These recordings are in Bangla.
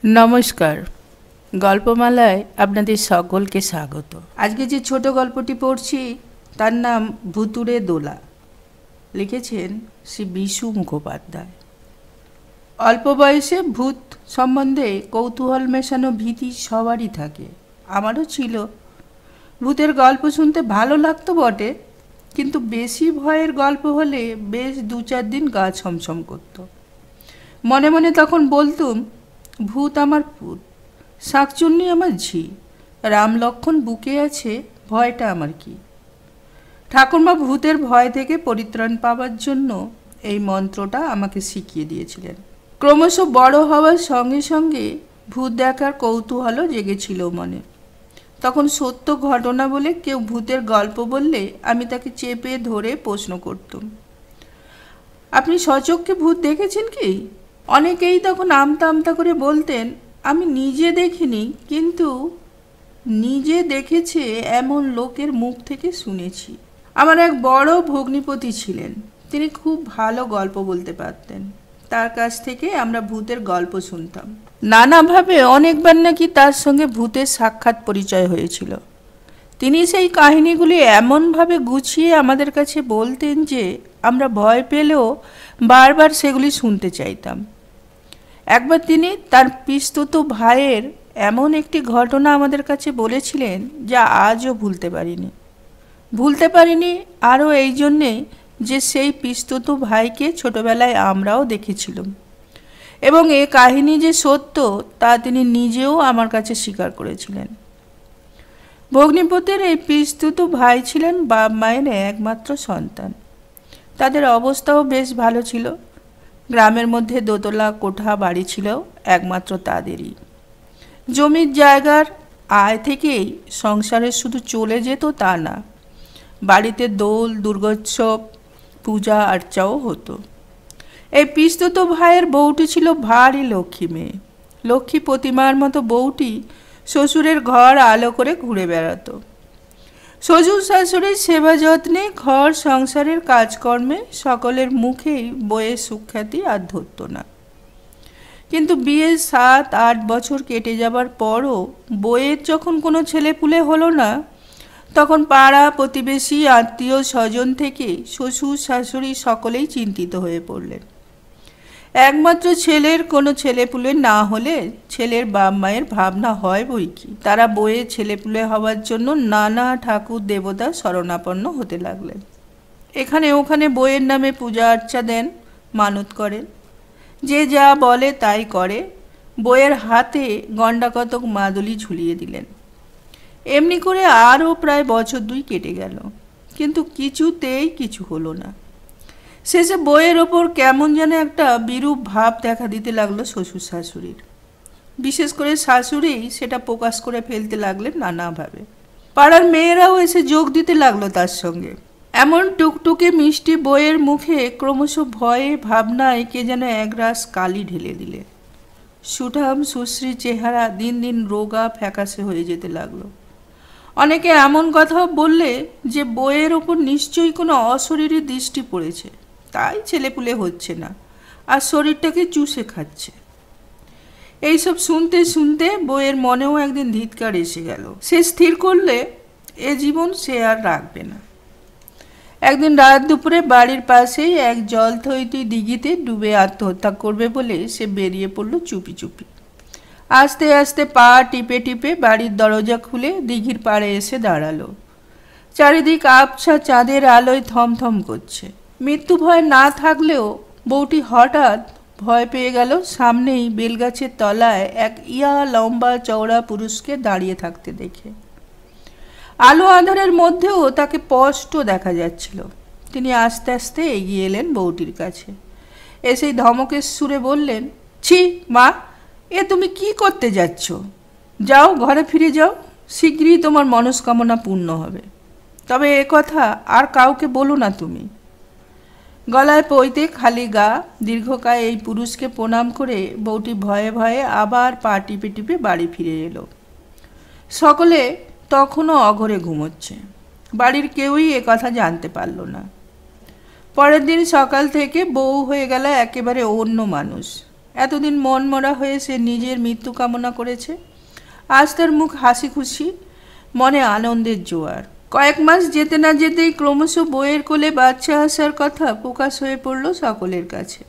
নমস্কার। গল্পমালায় আপনাদের সকলকে স্বাগত। আজকে যে ছোট গল্পটি পড়ছি তার নাম ভুতুড়ে দোলা। লিখেছেন শ্রী বিশু মুখোপাধ্যায়। অল্প বয়সে ভূত সম্বন্ধে কৌতূহল মেশানো ভীতি সবারই থাকে, আমারও ছিল। ভূতের গল্প শুনতে ভালো লাগতো বটে, কিন্তু বেশি ভয়ের গল্প হলে বেশ 2-4 দিন গা ছমছম করত। মনে মনে তখন বলতুম, ভূত আমার পুত, শাঁকচুন্নি আমার ঝি, রাম লক্ষ্মণ বুকে আছে, ভয়টা আমার কি। ঠাকুরমা ভূতের ভয় থেকে পরিত্রাণ পাওয়ার জন্য এই মন্ত্রটা আমাকে শিখিয়ে দিয়েছিলেন। ক্রমশ বড় হওয়ার সঙ্গে সঙ্গে ভূত দেখার কৌতূহলও জেগেছিল মনে। তখন সত্য ঘটনা বলে কেউ ভূতের গল্প বললে আমি তাকে চেপে ধরে প্রশ্ন করতুম, আপনি সচক্ষে ভূত দেখেছেন কি? অনেকেই তখন আমতা আমতা করে বলতেন, আমি নিজে দেখিনি, কিন্তু নিজে দেখেছে এমন লোকের মুখ থেকে শুনেছি। আমার এক বড় ভগ্নিপতি ছিলেন, তিনি খুব ভালো গল্প বলতে পারতেন। তার কাছ থেকে আমরা ভূতের গল্প শুনতাম। নানাভাবে অনেকবার নাকি তার সঙ্গে ভূতের সাক্ষাৎ পরিচয় হয়েছিল। তিনি সেই কাহিনীগুলি এমনভাবে গুছিয়ে আমাদের কাছে বলতেন যে আমরা ভয় পেলেও বারবার সেগুলি শুনতে চাইতাম। একবার তিনি তার পিস্তুত ভাইয়ের এমন একটি ঘটনা আমাদের কাছে বলেছিলেন যা আজও ভুলতে পারিনি আরও এই জন্যে যে সেই পিস্তুত ভাইকে ছোটবেলায় আমরাও দেখেছিলাম, এবং এ কাহিনী যে সত্য তা তিনি নিজেও আমার কাছে স্বীকার করেছিলেন। ভগ্নিপতির এই পিস্তুত ভাই ছিলেন বাপ মায়ের একমাত্র সন্তান। তাদের অবস্থাও বেশ ভালো ছিল। গ্রামের মধ্যে দোতলা কোঠা বাড়ি ছিল একমাত্র তাদেরই। জমির জায়গার আয় থেকেই সংসারে শুধু চলে যেত তা না, বাড়িতে দোল দুর্গোৎসব পূজা আর্চাও হতো। এই পিস্তুত ভাইয়ের বউটি ছিল ভারী লক্ষ্মী মেয়ে। লক্ষ্মী প্রতিমার মতো বউটি শ্বশুরের ঘর আলো করে ঘুরে বেড়াতো। শ্বশুর শাশুড়ির সেবা যত্নে ঘর সংসারের কাজকর্মে সকলের মুখেই বইয়ের সুখ্যাতি আর ধরত না। কিন্তু বিয়ের 7-8 বছর কেটে যাবার পরও বইয়ের যখন কোনো ছেলেপুলে হলো না, তখন পাড়া প্রতিবেশী আত্মীয় স্বজন থেকে শ্বশুর শাশুড়ি সকলেই চিন্তিত হয়ে পড়লেন। একমাত্র ছেলের কোনো ছেলেপুলে না হলে ছেলের বাপ মায়ের ভাবনা হয় বই কি। তারা বইয়ের ছেলেপুলে হওয়ার জন্য নানা ঠাকুর দেবতা শরণাপন্ন হতে লাগলেন। এখানে ওখানে বইয়ের নামে পূজা আর্চা দেন, মানত করেন। যে যা বলে তাই করে। বইয়ের হাতে গন্ডাকতক মাদুলি ঝুলিয়ে দিলেন। এমনি করে আরও প্রায় বছর 2 কেটে গেল, কিন্তু কিছুতেই কিছু হলো না। শেষে বইয়ের ওপর কেমন যেন একটা বিরূপ ভাব দেখা দিতে লাগলো শ্বশুর শাশুড়ির। বিশেষ করে শাশুড়ি সেটা প্রকাশ করে ফেলতে লাগলেন নানাভাবে। পাড়ার মেয়েরাও এসে যোগ দিতে লাগলো তার সঙ্গে। এমন টুকটুকে মিষ্টি বইয়ের মুখে ক্রমশ ভয়ে ভাবনায় কে যেন একরাশ কালি ঢেলে দিলে। সুঠাম সুশ্রী চেহারা দিন দিন রোগা ফ্যাকাশে হয়ে যেতে লাগলো। অনেকে এমন কথাও বললে যে বইয়ের ওপর নিশ্চয়ই কোনো অশরীরী দৃষ্টি পড়েছে, তাই ছেলেপুলে হচ্ছে না, আর শরীরটাকে চুষে খাচ্ছে। এইসব শুনতে শুনতে বইয়ের মনেও একদিন ধিৎকার এসে গেল। সে স্থির করলে এ জীবন সে আর রাখবে না। একদিন রাত দুপুরে বাড়ির পাশেই এক জলথইতি দিঘিতে ডুবে আত্মহত্যা করবে বলে সে বেরিয়ে পড়ল চুপি চুপি। আস্তে আস্তে পা টিপে টিপে বাড়ির দরজা খুলে দিঘির পাড়ে এসে দাঁড়ালো। চারিদিক আবছা চাঁদের আলোয় থমথম করছে। মৃত্যু ভয় না থাকলেও বউটি হঠাৎ ভয় পেয়ে গেল সামনেই বেলগাছের তলায় এক লম্বা চওড়া পুরুষকে দাঁড়িয়ে থাকতে দেখে। আলো আঁধারের মধ্যেও তাকে স্পষ্ট দেখা যাচ্ছিল। তিনি আস্তে আস্তে এগিয়ে এলেন বউটির কাছে। এসেই ধমকের সুরে বললেন, ছি মা, এ তুমি কি করতে যাচ্ছ? যাও, ঘরে ফিরে যাও, শীঘ্রই তোমার মনস্কামনা পূর্ণ হবে। তবে এ কথা আর কাউকে বলো না তুমি। গলায় পইতে খালি গা দীর্ঘকায় এই পুরুষকে প্রণাম করে বউটি ভয়ে ভয়ে আবার পা টিপে টিপে বাড়ি ফিরে এলো। সকলে তখনও অঘরে ঘুমোচ্ছে। বাড়ির কেউই এ কথা জানতে পারল না। পরের দিন সকাল থেকে বউ হয়ে গেল একেবারে অন্য মানুষ। এতদিন মন মরা হয়ে সে নিজের মৃত্যু কামনা করেছে। আজ তার মুখ হাসি খুশি, মনে আনন্দের জোয়ার। কয়েক মাস যেতে না যেতেই ক্রমশ বইয়ের কোলে বাচ্চা আসার কথা প্রকাশ হয়ে পড়ল সকলের কাছে।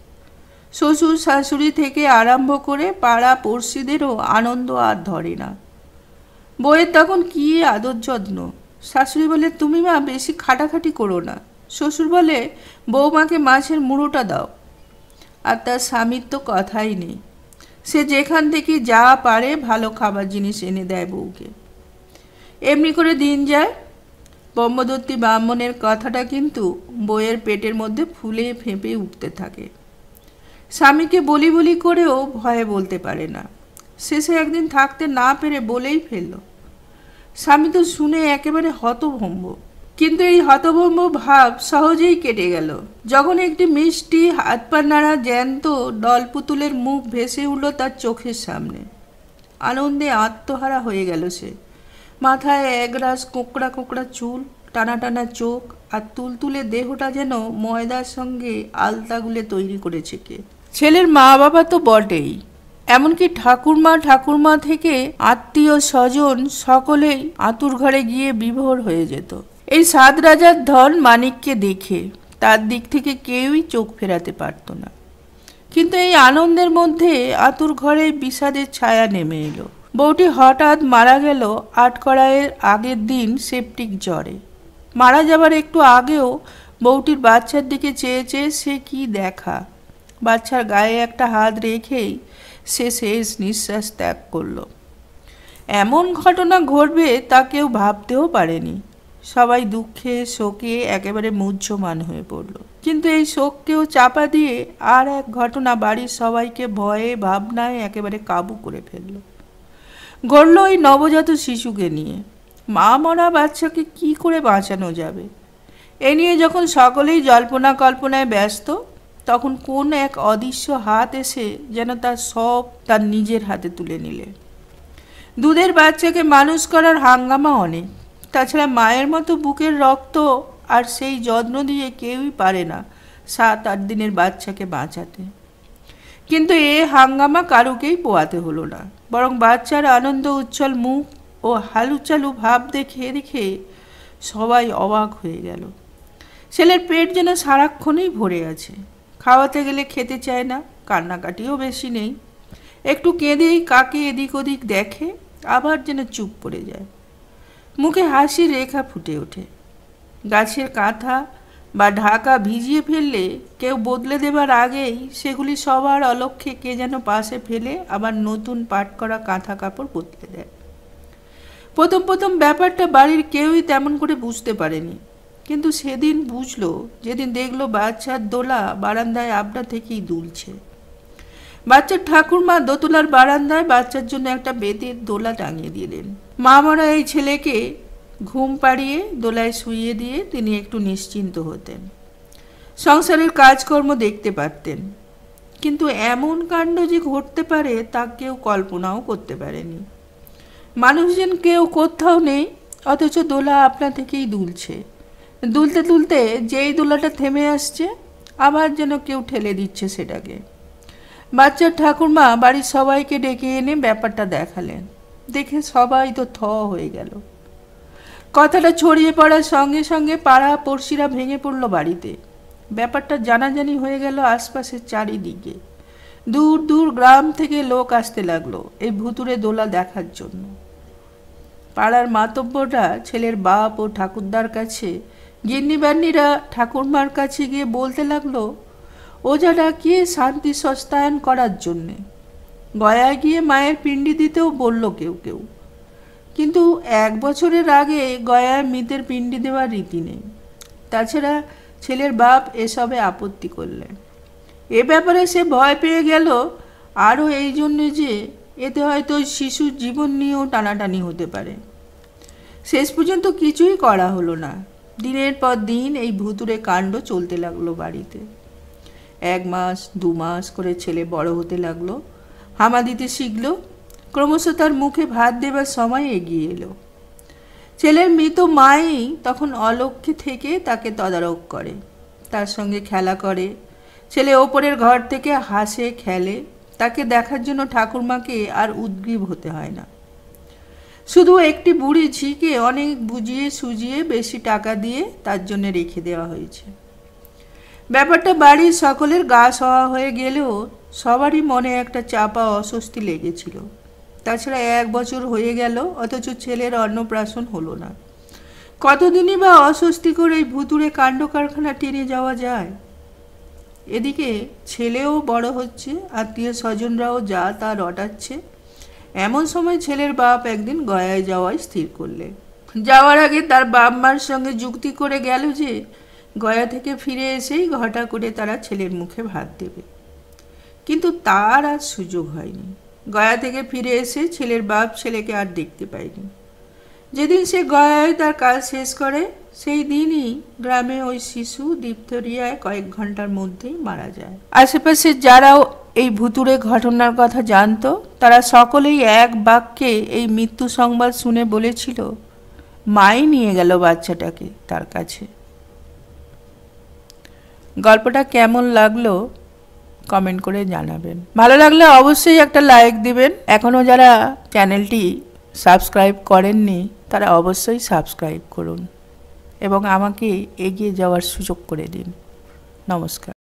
শ্বশুর শাশুড়ি থেকে আরম্ভ করে পাড়া পড়শিদেরও আনন্দ আর ধরে না। বইয়ের তখন কী আদর যত্ন। শাশুড়ি বলে, তুমি মা বেশি খাটাখাটি করো না। শ্বশুর বলে, বৌমাকে মাছের মুড়োটা দাও। আর তার স্বামীর তো কথাই নেই, সে যেখান থেকে যা পারে ভালো খাবার জিনিস এনে দেয় বউকে। এমনি করে দিন যায়। ব্রহ্মদত্তী ব্রাহ্মণের কথাটা কিন্তু বইয়ের পেটের মধ্যে ফুলে ফেঁপে উঠতে থাকে। স্বামীকে বলি বলি করেও ভয়ে বলতে পারে না। শেষে একদিন থাকতে না পেরে বলেই ফেলল। স্বামী তো শুনে একেবারে হতভম্ব, কিন্তু এই হতভম্ব ভাব সহজেই কেটে গেল যখন একটি মিষ্টি হাত পা নাড়া জ্যান্ত ডলপুতুলের মুখ ভেসে উঠল তার চোখের সামনে। আনন্দে আত্মহারা হয়ে গেল সে। মাথায় একরাশ কোঁকড়া কোঁকড়া চুল, টানা টানা চোখ, আর তুলতুলে দেহটা যেন ময়দার সঙ্গে আলতাগুলে তৈরি করেছে কে। ছেলের মা বাবা তো বটেই, এমনকি ঠাকুরমা থেকে আত্মীয় স্বজন সকলেই আতুর ঘরে গিয়ে বিভোর হয়ে যেত এই 7 রাজার ধন মানিককে দেখে। তার দিক থেকে কেউই চোখ ফেরাতে পারত না। কিন্তু এই আনন্দের মধ্যে আতুর ঘরে বিষাদের ছায়া নেমে এলো। বউটি হঠাৎ মারা গেল আটকড়াইয়ের আগের দিন সেপটিক জ্বরে। মারা যাবার একটু আগেও বউটির বাচ্চার দিকে চেয়ে চেয়ে সে কি দেখা। বাচ্চার গায়ে একটা হাত রেখেই সে শেষ নিঃশ্বাস ত্যাগ করল। এমন ঘটনা ঘটবে তা কেউ ভাবতেও পারেনি। সবাই দুঃখে শোকে একেবারে মুহ্যমান হয়ে পড়ল। কিন্তু এই শোককেও চাপা দিয়ে আর এক ঘটনা বাড়ির সবাইকে ভয়ে ভাবনায় একেবারে কাবু করে ফেলল। গড়ল ওই নবজাত শিশুকে নিয়ে। মা মরা বাচ্চাকে কি করে বাঁচানো যাবে, এ নিয়ে যখন সকলেই জল্পনা কল্পনায় ব্যস্ত, তখন কোন এক অদৃশ্য হাত এসে যেন তার সব তার নিজের হাতে তুলে নিলে। দুধের বাচ্চাকে মানুষ করার হাঙ্গামা অনেক। তাছাড়া মায়ের মতো বুকের রক্ত আর সেই যত্ন দিয়ে কেউই পারে না 7-8 দিনের বাচ্চাকে বাঁচাতে। কিন্তু এ হাঙ্গামা কারুকেই পোয়াতে হলো না, বরং বাচ্চার আনন্দ উজ্জ্বল মুখ ও হালুচালু ভাব দেখে সবাই অবাক হয়ে গেল। ছেলের পেট যেন সারাক্ষণই ভরে আছে। খাওয়াতে গেলে খেতে চায় না, কান্নাকাটিও বেশি নেই। একটু কেঁদেই কাকে এদিক ওদিক দেখে, আবার যেন চুপ পড়ে যায়। মুখে হাসির রেখা ফুটে ওঠে। গাছের কাঁথা বা ঢাকা ভিজিয়ে ফেললে কেউ বদলে দেবার আগেই সেগুলি সবার অলক্ষ্যে কে যেন পাশে ফেলে আবার নতুন পাট করা কাঁথা কাপড় বদলে দেয়। প্রথম ব্যাপারটা বাড়ির কেউই তেমন করে বুঝতে পারেনি, কিন্তু সেদিন বুঝলো যেদিন দেখলো বাচ্চার দোলা বারান্দায় আপনা থেকেই দুলছে। বাচ্চার ঠাকুরমা দোতলার বারান্দায় বাচ্চার জন্য একটা বেতের দোলা টাঙিয়ে দিলেন। মা মরা এই ছেলেকে ঘুম পাড়িয়ে দোলায় শুইয়ে দিয়ে তিনি একটু নিশ্চিন্ত হতেন, সংসারের কাজকর্ম দেখতে পারতেন। কিন্তু এমন কাণ্ড যে ঘটতে পারে তা কেউ কল্পনাও করতে পারেনি। মানুষজন কেউ কোথাও নেই, অথচ দোলা আপনা থেকেই দুলছে। দুলতে দুলতে যেই দোলাটা থেমে আসছে, আবার যেন কেউ ঠেলে দিচ্ছে সেটাকে। বাচ্চার ঠাকুরমা বাড়ির সবাইকে ডেকে এনে ব্যাপারটা দেখালেন। দেখে সবাই তো থ হয়ে গেল। কথাটা ছড়িয়ে পড়ার সঙ্গে সঙ্গে পাড়া পড়শিরা ভেঙে পড়ল বাড়িতে। ব্যাপারটা জানাজানি হয়ে গেল আশপাশের চারিদিকে। দূর দূর গ্রাম থেকে লোক আসতে লাগলো এই ভুতুরে দোলা দেখার জন্য। পাড়ার মাতব্বররা ছেলের বাপ ও ঠাকুরদার কাছে, গিন্নিবান্নিরা ঠাকুরমার কাছে গিয়ে বলতে লাগলো ওঝা ডাকিয়ে শান্তি সস্তায়ন করার জন্যে। গয়ায় গিয়ে মায়ের পিণ্ডি দিতেও বলল কেউ কেউ। কিন্তু 1 বছরের আগে গয়ায় মৃতের পিণ্ডি দেওয়ার রীতি নেই। তাছাড়া ছেলের বাপ এসবে আপত্তি করলেন। এ ব্যাপারে সে ভয় পেয়ে গেল আরও এই জন্যে যে এতে হয়তো শিশুর জীবন নিয়েও টানাটানি হতে পারে। শেষ পর্যন্ত কিছুই করা হলো না। দিনের পর দিন এই ভুতুরে কাণ্ড চলতে লাগলো বাড়িতে। 1 মাস 2 মাস করে ছেলে বড় হতে লাগলো, হামা দিতে শিখল। ক্রমশ তার মুখে ভাত দেবার সময় এগিয়ে এলো। ছেলের মৃত মাই তখন অলক্ষ্যে থেকে তাকে তদারক করে, তার সঙ্গে খেলা করে। ছেলে ওপরের ঘর থেকে হাসে খেলে, তাকে দেখার জন্য ঠাকুরমাকে আর উদ্গ্রীব হতে হয় না। শুধু একটি বুড়ি ঝিকে অনেক বুঝিয়ে সুজিয়ে বেশি টাকা দিয়ে তার জন্য রেখে দেওয়া হয়েছে। ব্যাপারটা বাড়ির সকলের গা সওয়া হয়ে গেলেও সবারই মনে একটা চাপা অস্বস্তি লেগেছিল। তাছাড়া 1 বছর হয়ে গেল, অথচ ছেলের অন্নপ্রাশন হলো না। কতদিনই বা অস্বস্তি করে এই ভুতুড়ে কাণ্ড কারখানা টেনে যাওয়া যায়। এদিকে ছেলেও বড় হচ্ছে, আত্মীয় স্বজনরাও যা তা রটাচ্ছে। এমন সময় ছেলের বাপ একদিন গয়ায় যাওয়ায় স্থির করলে। যাওয়ার আগে তার বাপ মার সঙ্গে যুক্তি করে গেল যে গয়া থেকে ফিরে এসেই ঘটা করে তারা ছেলের মুখে ভাত দেবে। কিন্তু তার আর সুযোগ হয়নি। গয়া থেকে ফিরে এসে ছেলের বাপ ছেলেকে আর দেখতে পায়নি। যেদিন সে গয়ায় তার কাজ শেষ করে সেই দিনই গ্রামে ওই শিশু ডিপথেরিয়ায় কয়েক ঘন্টার মধ্যেই মারা যায়। আশেপাশে যারাও এই ভুতুড়ে ঘটনার কথা জানতো তারা সকলেই এক বাক্যে এই মৃত্যু সংবাদ শুনে বলেছিল, মাই নিয়ে গেল বাচ্চাটাকে তার কাছে। গল্পটা কেমন লাগলো কমেন্ট করে জানাবেন। ভালো লাগলে অবশ্যই একটা লাইক দিবেন। এখনও যারা চ্যানেলটি সাবস্ক্রাইব করেননি তারা অবশ্যই সাবস্ক্রাইব করুন এবং আমাকে এগিয়ে যাওয়ার সুযোগ করে দিন। নমস্কার।